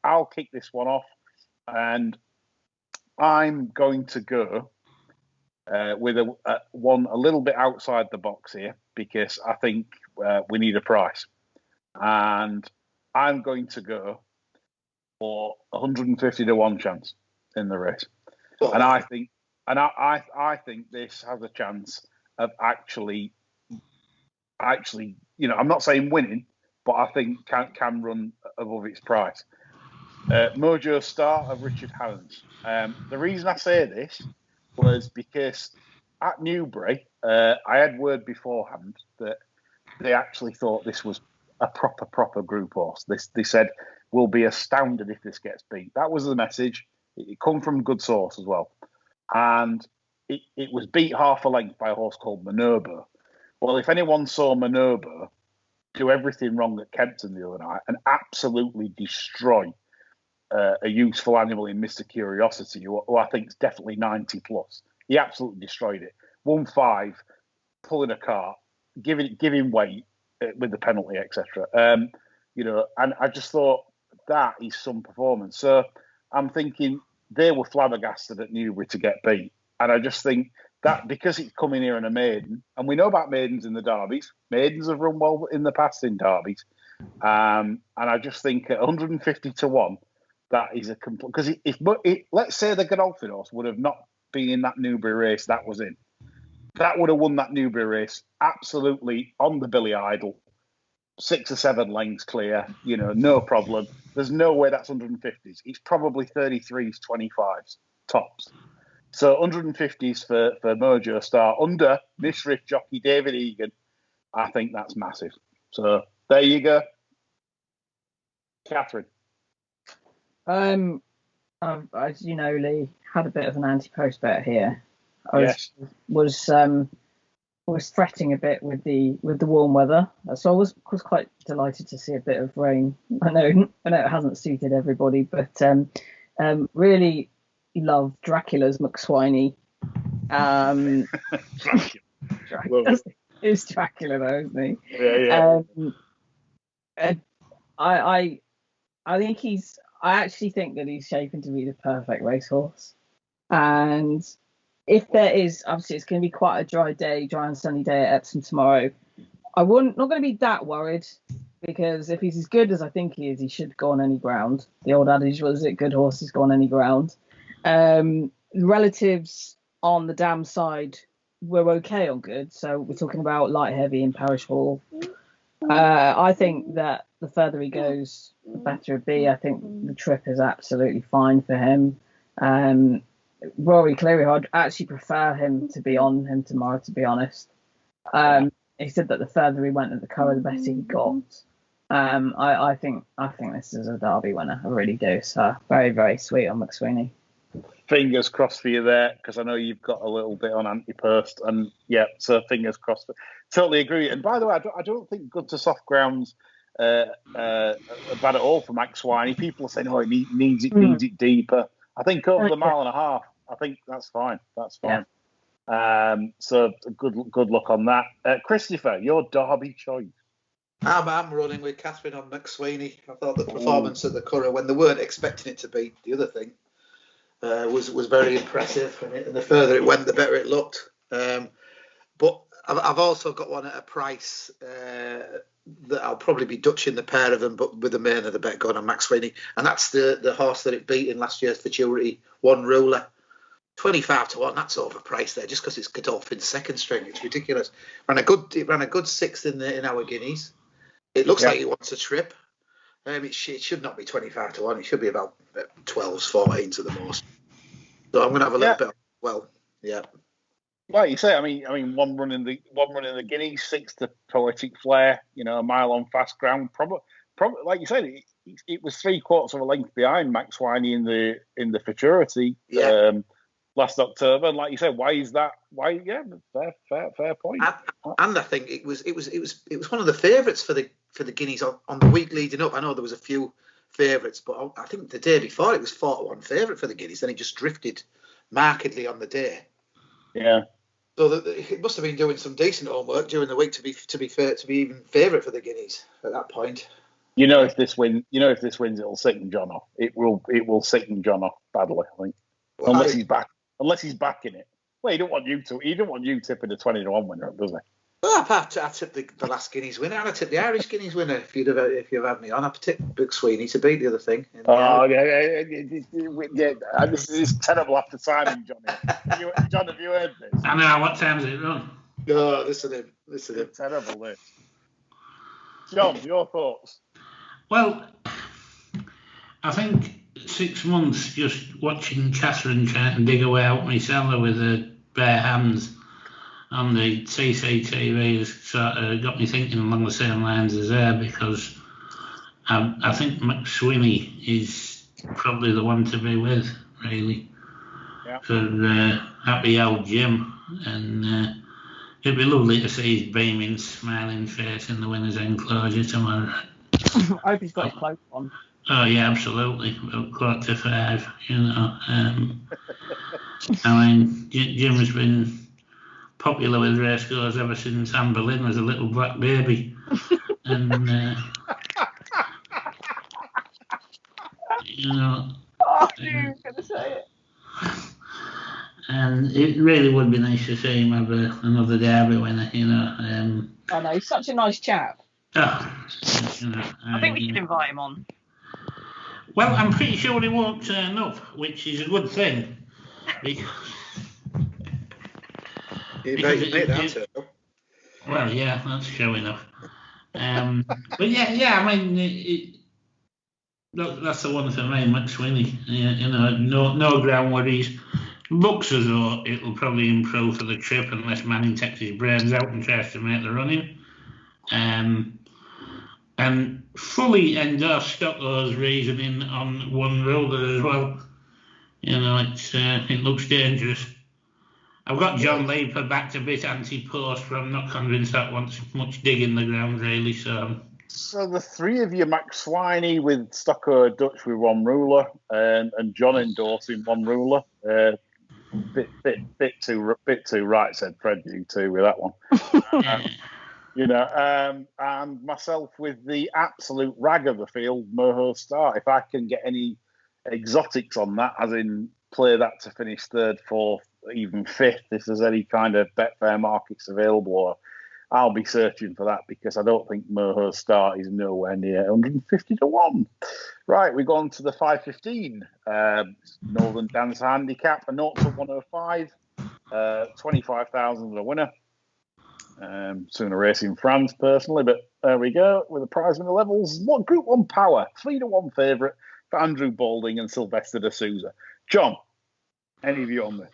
I'll kick this one off, and I'm going to go with one a little bit outside the box here, because I think we need a price, and I'm going to go for 150 to 1 chance in the race. And I think this has a chance of actually, you know, I'm not saying winning, but I think can run above its price. Mojo Star of Richard Harrans. The reason I say this was because at Newbury, I had word beforehand that they actually thought this was a proper group horse. They said, we'll be astounded if this gets beat. That was the message. It come from good source as well. And it was beat half a length by a horse called Minerva. Well, if anyone saw Minerva do everything wrong at Kempton the other night and absolutely destroy a useful animal in Mr. Curiosity, who I think is definitely 90 plus, he absolutely destroyed it. 1-5, pulling a cart, giving weight with the penalty, etc. You know, and I just thought that is some performance. So I'm thinking they were flabbergasted at Newbury to get beat. And I just think that because it's coming here in a maiden, and we know about maidens in the derbies, maidens have run well in the past in derbies. And I just think at 150 to 1, that is a complete, because if let's say the Godolphin horse would have not been in that Newbury race that was in, that would have won that Newbury race absolutely on the Billy Idol, 6 or 7 lengths clear, you know, no problem. There's no way that's 150s. It's probably 33s, 25s tops. So 150s for Mojo Star under Misriff jockey David Egan. I think that's massive. So there you go. Cathryn. As you know, Lee, had a bit of an anti-post bet here. I was fretting a bit with the warm weather, so I was quite delighted to see a bit of rain. I know it hasn't suited everybody, but really love Dracula's McSwiney. Dracula. It's Dracula though, isn't he? Yeah. I actually think that he's shaping to be the perfect racehorse. And if there is, obviously it's going to be quite a dry and sunny day at Epsom tomorrow. Not going to be that worried, because if he's as good as I think he is, he should go on any ground. The old adage was that good horses go on any ground. Relatives on the dam side were okay on good. So we're talking about Light Heavy and Parish Hall. I think that the further he goes, the better it be. I think the trip is absolutely fine for him. Rory Cleary, I'd actually prefer him to be on him tomorrow, to be honest. He said that the further he went at the colour, the better he got. I think this is a Derby winner. I really do. So very, very sweet on McSweeney. Fingers crossed for you there, because I know you've got a little bit on anti-post, and yeah, so fingers crossed. Totally agree. And by the way, I don't think good to soft grounds are bad at all for Max Swiney. People are saying, "Oh, it needs it deeper." I think over the 1.5 miles, I think that's fine. That's fine. So good luck on that. Christopher, your Derby choice. I'm running with Cathryn on McSweeney. I thought the performance at the Curragh, when they weren't expecting it to beat the other thing, was very impressive. And the further it went, the better it looked. But I've also got one at a price that I'll probably be Dutching the pair of them, but with the main of the bet going on McSweeney. And that's the horse that it beat in last year's Futurity, One Ruler. 25 to 1, that's overpriced there, just because it's Godolphin's second string. It's ridiculous. It ran a good sixth in our Guineas. It looks like he wants a trip. It should not be 25 to 1. It should be about 12s, 14s at the most. So I'm going to have a little bit. Well, yeah. Like you say, I mean, one run in the Guineas, 6 to Poetic Flare. A mile on fast ground. Probably, like you said, it was 3/4 of a length behind Max Winey in the Futurity. Yeah. Last October, and like you said, why is that? Why? Yeah, fair point. And I think it was one of the favourites for the Guineas on the week leading up. I know there was a few favourites, but I think the day before it was 4-1 favourite for the Guineas. Then it just drifted markedly on the day. Yeah. So it must have been doing some decent homework during the week to be even favourite for the Guineas at that point. If this wins, it'll sicken John off. It will sicken John off badly, I think. Well, Unless he's back in it. Well, he don't want you tipping the 20 to 1 winner, does he? Well, I tipped the last Guineas winner, and I tipped the Irish Guineas winner. If you've had me on, I tipped Big Sweeney to beat the other thing. This is terrible after timing, Johnny. John, have you heard this? I know. What time is it run? No, listen to him. It's terrible, this. John, your thoughts? Well, I think 6 months just watching Cathryn trying to dig away out my cellar with her bare hands on the CCTV has sort of got me thinking along the same lines as her, because I think McSweeney is probably the one to be with, really, for happy old Jim. And it'd be lovely to see his beaming, smiling face in the winner's enclosure tomorrow. I hope he's got his clothes on. Oh yeah, absolutely. About 4:45, I mean, Jim has been popular with racegoers ever since Anne Boleyn was a little black baby, and Oh, you're gonna say it. And it really would be nice to see him have another Derby winner, I know, he's such a nice chap. I think we should invite him on. Well, I'm pretty sure he won't turn up, which is a good thing. Well, yeah, that's sure enough. But yeah, I mean, that's the one for me, McSweeney. No ground worries. Looks as though it'll probably improve for the trip unless Manning takes his brains out and tries to make the running. And fully endorse Stocko's reasoning on One Ruler as well. It looks dangerous. I've got John Leaper back a bit anti-post, but I'm not convinced that wants much dig in the ground, really. So the three of you, Max Swiney with Stocko Dutch with One Ruler, and John endorsing One Ruler. Bit too right, said Fred. You two with that one. And myself with the absolute rag of the field, Moho Star. If I can get any exotics on that, as in play that to finish 3rd, 4th, even 5th, if there's any kind of Betfair markets available, I'll be searching for that, because I don't think Moho Star is nowhere near 150 to 1. Right, we go on to the 5:15 Northern Dance Handicap, a 0 to 105, 25,000 the winner. Sooner race in France, personally, but there we go with the prize winner levels. What Group 1 power? 3 to 1 favourite for Andrew Balding and Sylvester de Souza. John, any view on this?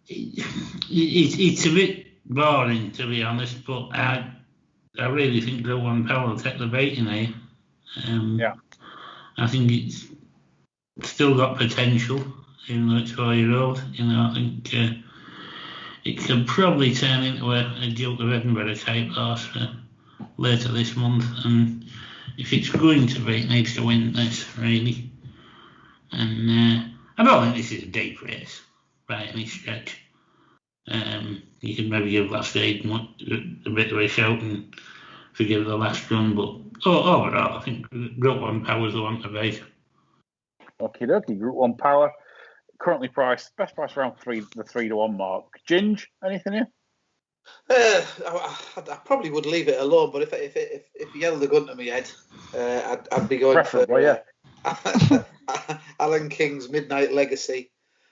It's a bit boring, to be honest, but I really think Group 1 power will take the beating here. I think it's still got potential, even though it's 4-year-old. I think it could probably turn into a Duke of Edinburgh type horse for later this month. And if it's going to be, it needs to win this, really. And I don't think this is a deep race by any stretch. You can maybe give that stage a bit of a shout and forgive the last run, but overall, I think Group 1 Power's the one to beat. Okie dokie, Group 1 Power. Currently priced, best price around the 3-1 mark. Ginge, anything here? I probably would leave it alone, but if you held a gun to my head, I'd be going Preferably, for Alan King's Midnight Legacy,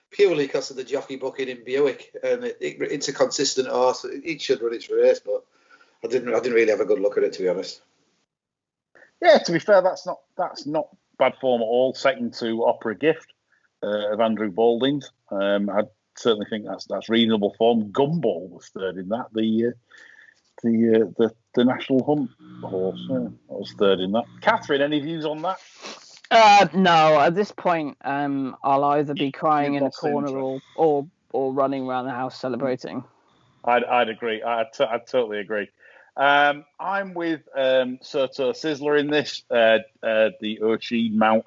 purely because of the jockey booking in Buick, and it's a consistent horse. It should run its race, but I didn't really have a good look at it, to be honest. Yeah, to be fair, that's not bad form at all. Second to Opera Gift of Andrew Balding's. I certainly think that's reasonable form. Gumball was third in that. The National Hunt horse was third in that. Cathryn, any views on that? No, at this point, I'll either be crying in a corner or running around the house celebrating. I'd agree. I'd totally agree. I'm with Soto Sizzler in this. The O'Sheen mount.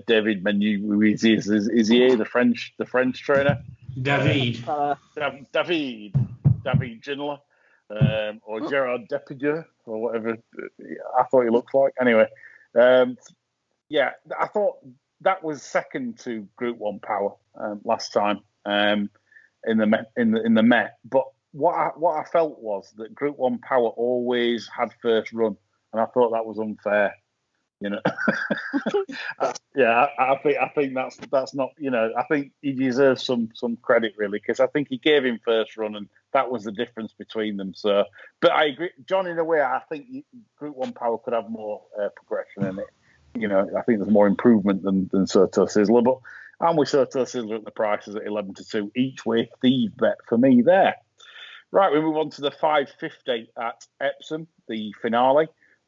David Menu is he the French trainer? David Ginola, or Gerard Depardieu, or whatever I thought he looked like. Anyway, yeah, I thought that was second to Group 1 Power last time in the Met. But what I felt was that Group 1 Power always had first run, and I thought that was unfair. You know, yeah, I think that's not. You know, I think he deserves some credit really, because I think he gave him first run, and that was the difference between them. So, but I agree, John. In a way, I think Group 1 Power could have more progression in it. You know, I think there's more improvement than Soto Sizzler, but I'm with Soto Sizzler at the prices at 11-2 each way. Thief bet for me there. Right, we move on to the 550 at Epsom, the finale.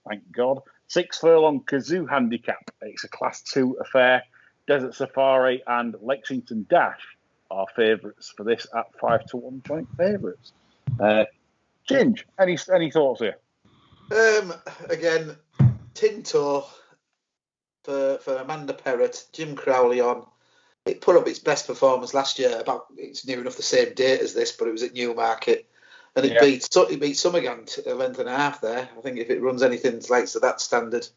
Thank God. 6 furlong Kazoo handicap. It's a Class 2 affair. Desert Safari and Lexington Dash are favourites for this at 5-1 joint favourites. Ginge, any thoughts here? Again, Tinto for Amanda Perrott, Jim Crowley on. It put up its best performance last year. It's near enough the same date as this, but it was at Newmarket. And it beat Summergant a length and a half there. I think if it runs anything like to that standard,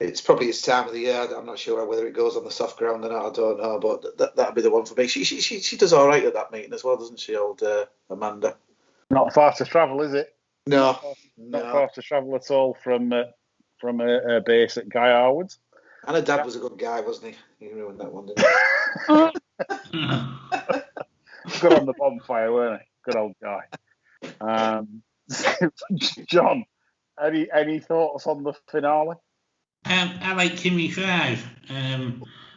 it's probably its time of the year. I'm not sure whether it goes on the soft ground or not. I don't know, but that'd be the one for me. She does all right at that meeting as well, doesn't she, old Amanda? Not far to travel, is it? No, not far to travel at all from a base at Guy Harwood's. And her dad was a good guy, wasn't he? He ruined that one, didn't he? Good on the bonfire, weren't he? Good old guy. John, any thoughts on the finale? I like Kimmy 5.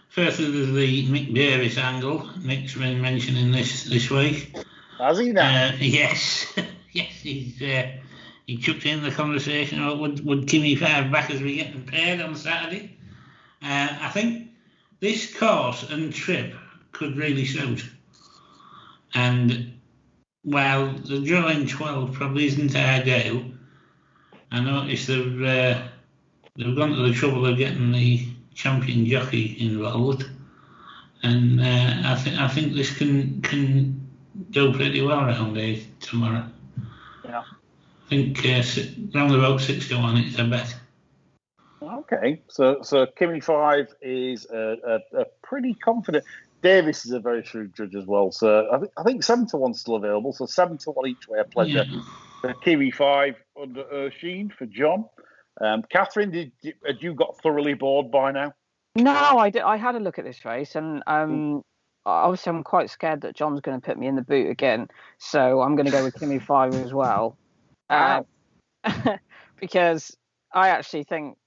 Firstly, there's the Nick Davis angle. Nick's been mentioning this week. Has he now? Yes, yes. He chucked in the conversation about would Kimmy 5 back as we getting paid on Saturday. I think this course and trip could really suit. And while the drawing 12 probably isn't ideal, I noticed they've gone to the trouble of getting the champion jockey involved, and I think this can do pretty well around here tomorrow. Yeah, I think round about 6-1 it's a bet. Okay, so Kimmy 5 is a pretty confident. Davis is a very shrewd judge as well, so I think 7-1 still available. So 7-1 each way, a pleasure. Yeah. For Kimmy 5 under O'Sheen for John. Cathryn, had you got thoroughly bored by now? No, I had a look at this race, and obviously I'm quite scared that John's going to put me in the boot again. So I'm going to go with Kimmy 5 as well, because I actually think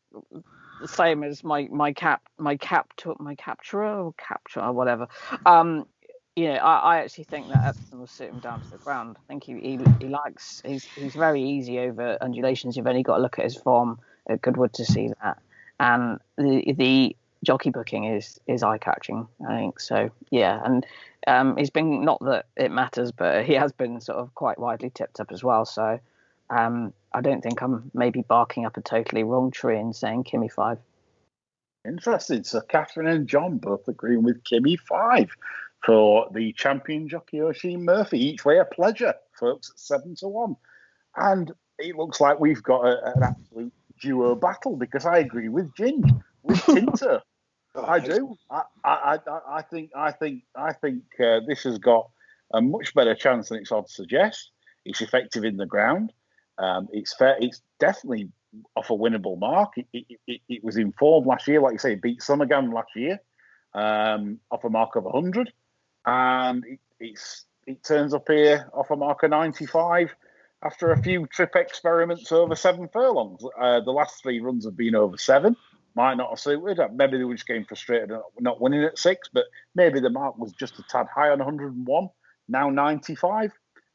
the same as my capture or whatever. I actually think that Epsom will suit him down to the ground. I think he's very easy over undulations. You've only got to look at his form at Goodwood to see that, and the jockey booking is eye catching. I think so. Yeah, and he's been, not that it matters, but he has been sort of quite widely tipped up as well. So. I don't think I'm maybe barking up a totally wrong tree and saying Kimmy 5. Interesting. So Cathryn and John both agreeing with Kimmy 5. for the champion jockey Oisin Murphy. Each way a pleasure, folks, at 7-1. And it looks like we've got an absolute duo battle, because I agree with Ginge, with Tinto. I do. I think this has got a much better chance than its odds suggest. It's effective in the ground. It's fair. It's definitely off a winnable mark. It was in form last year, like you say, it beat Summergan last year off a mark of 100, and it turns up here off a mark of 95 after a few trip experiments over 7 furlongs. The last 3 runs have been over 7. Might not have suited. Maybe they were just getting frustrated and not winning at 6, but maybe the mark was just a tad high on 101. Now 95.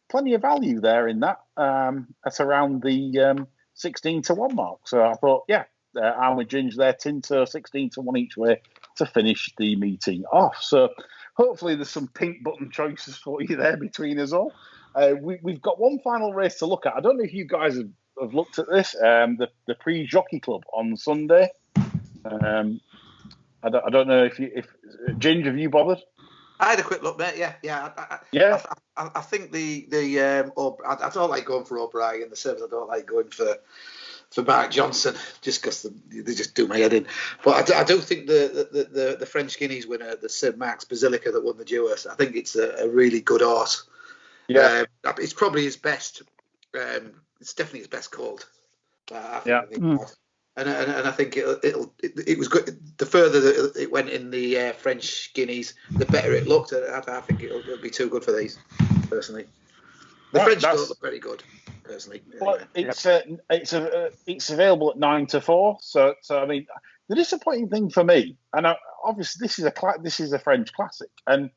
Plenty of value there in that. At around the 16-1 mark. So I thought, I'm with Ginge there. Tinto 16-1 each way to finish the meeting off. So hopefully there's some pink button choices for you there between us all. We've got one final race to look at. I don't know if you guys have looked at this. The Prix Jockey Club on Sunday. I don't know if Ginge, have you bothered? I had a quick look, mate. Yeah. I think I don't like going for O'Brien. The same as I don't like going for Mark Johnson, just because they just do my head in. But I do think the French Guineas winner, the St Mark's Basilica that won the Duos, I think it's a really good horse. Yeah, it's probably his best. It's definitely his best called. And I think it was good. The further that it went in the French Guineas, the better it looked. I think it'll be too good for these, personally. The French don't look very good, personally. Well, it's available at 9-4. So I mean, the disappointing thing for me, and obviously this is a French classic, and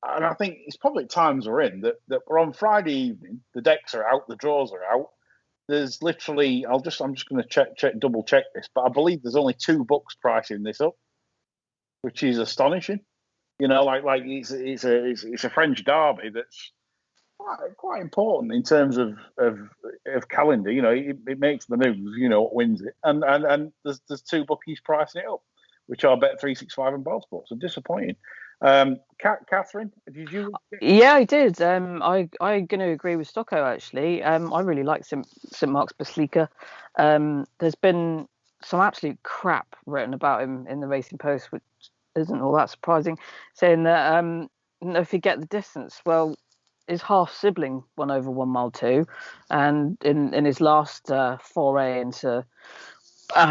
I think it's probably times we're in that we're on Friday evening. The decks are out, the draws are out. There's literally, I'm just going to double check this, but I believe there's only 2 books pricing this up, which is astonishing. You know, like it's a French derby that's quite important in terms of calendar. You know, it makes the moves. You know, what wins it, and there's 2 bookies pricing it up, which are Bet365 and Ball Sports. So disappointing. Cathryn, did you? Yeah, I did. I'm going to agree with Stocko, actually. I really like St Mark's Basilica. There's been some absolute crap written about him in the Racing Post, which isn't all that surprising, saying that if you get the distance, well, his half sibling won over 1 mile 2, and in his last foray into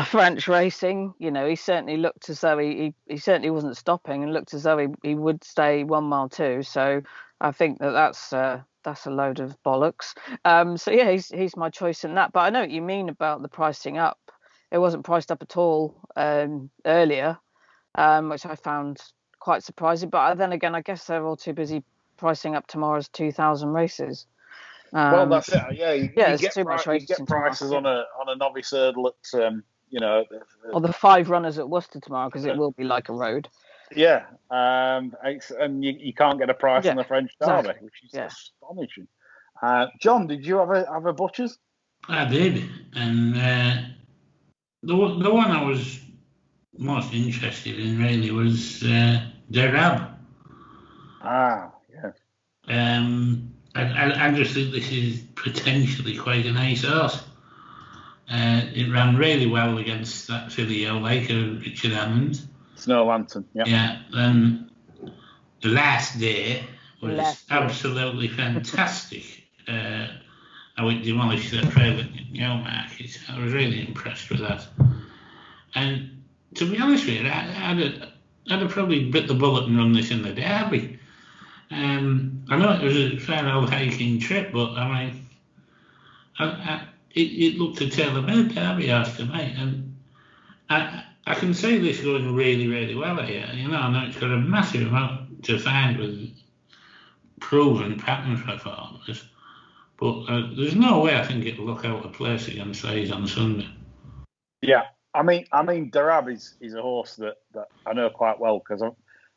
French racing, you know, he certainly looked as though he certainly wasn't stopping, and looked as though he would stay 1 mile 2. So I think that's a load of bollocks. So yeah, he's my choice in that. But I know what you mean about the pricing up. It wasn't priced up at all earlier, which I found quite surprising. But then again, I guess they're all too busy pricing up tomorrow's 2,000 races. Well, that's it. Yeah, you get too much you get prices on a novice hurdle at or the 5 runners at Worcester tomorrow, because it will be like a road. Yeah, and you can't get a price on the French derby, which is astonishing. John, did you have a butchers? I did, and the one I was most interested in really was Derab. Ah, yeah. I just think this is potentially quite a nice horse. It ran really well against that filly Lake Richard Hammond. Snow Lantern, yeah. Yeah, then the last day was absolutely fantastic. I went demolished that trail at Newmarket. I was really impressed with that. And to be honest with you, I'd have probably bit the bullet and run this in the Derby. I know it was a fair old hiking trip, but I mean, it looked a tailor-made Derby horse to me, and I can see this going really, really well here. You know, I know it's got a massive amount to find with proven pattern performers, but there's no way I think it'll look out of place against these on Sunday. Yeah, I mean, Derab is a horse that I know quite well, because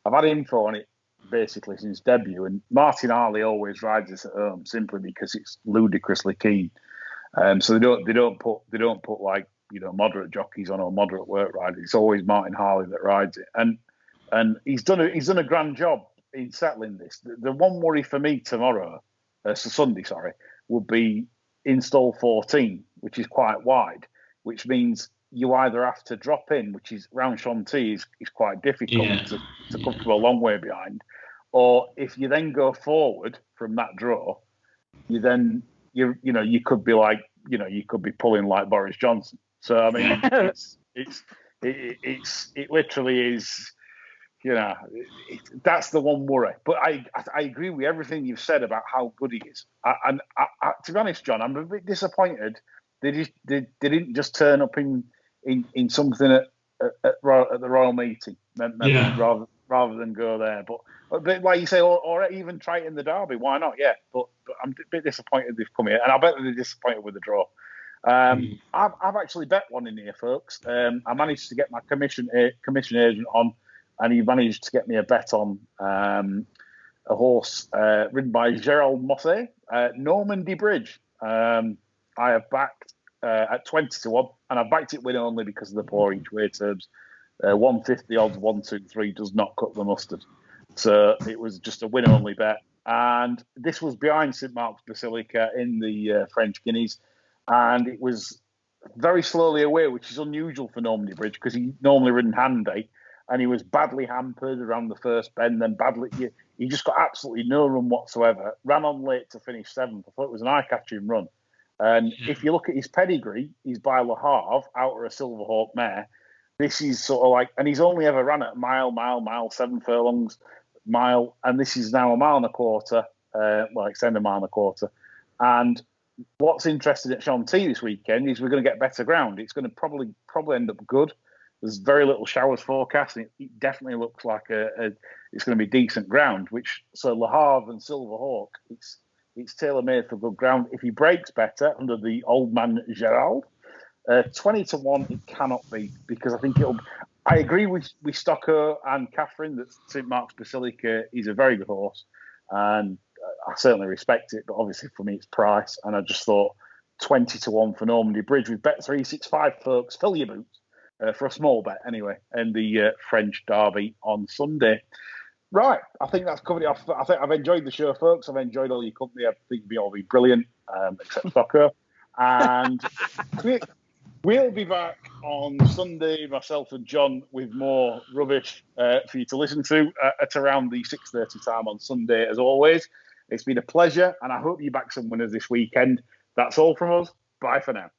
I've had info on it basically since debut, and Martin Harley always rides this at home simply because it's ludicrously keen. So they don't put like, you know, moderate jockeys on or moderate work riders. It's always Martin Harley that rides it, and he's done a grand job in settling this. The one worry for me tomorrow, so Sunday, sorry, would be install 14, which is quite wide, which means you either have to drop in, which is round Shanty is quite difficult to come from a long way behind, or if you then go forward from that draw, you could be like, you could be pulling like Boris Johnson. So I mean, it literally is. That's the one worry. But I agree with everything you've said about how good he is. And to be honest, John, I'm a bit disappointed they didn't just turn up in something at the Royal Meeting, rather than go there. But like you say, or even try it in the Derby. Why not? Yeah. But I'm a bit disappointed they've come here, and I bet they're disappointed with the draw. I've actually bet one in here, folks. I managed to get my commission agent on, and he managed to get me a bet on a horse ridden by Gerald Mosse, Normandy Bridge. I have backed at 20-1, and I backed it win only because of the poor each way terms. 150 odds, 1, 2, 3 does not cut the mustard. So it was just a win only bet. And this was behind St Mark's Basilica in the French Guineas. And it was very slowly away, which is unusual for Normandy Bridge because he normally ridden handy. And he was badly hampered around the first bend, then he just got absolutely no run whatsoever. Ran on late to finish 7th. I thought it was an eye-catching run. And if you look at his pedigree, he's by Le Havre, out of a Silverhawk mare. This is sort of like, and he's only ever ran at mile, 7 furlongs, mile, and this is now a mile and a quarter, extend a mile and a quarter. And what's interesting at Shanty this weekend is we're going to get better ground. It's going to probably end up good. There's very little showers forecast, and it definitely looks like it's going to be decent ground. So Le Havre and Silverhawk, it's tailor-made for good ground. If he breaks better under the old man Gerald, 20-1 it cannot be, because I think it'll. I agree with Stocko and Cathryn that St Mark's Basilica is a very good horse, and I certainly respect it. But obviously for me it's price, and I just thought 20-1 for Normandy Bridge with Bet365, folks. Fill your boots. For a small bet, anyway, and the French Derby on Sunday. Right, I think that's covered it off. I think I've enjoyed the show, folks. I've enjoyed all your company. I think you'll be brilliant, except Stocker. And we'll be back on Sunday, myself and John, with more rubbish for you to listen to at around the 6:30 time on Sunday, as always. It's been a pleasure, and I hope you back some winners this weekend. That's all from us. Bye for now.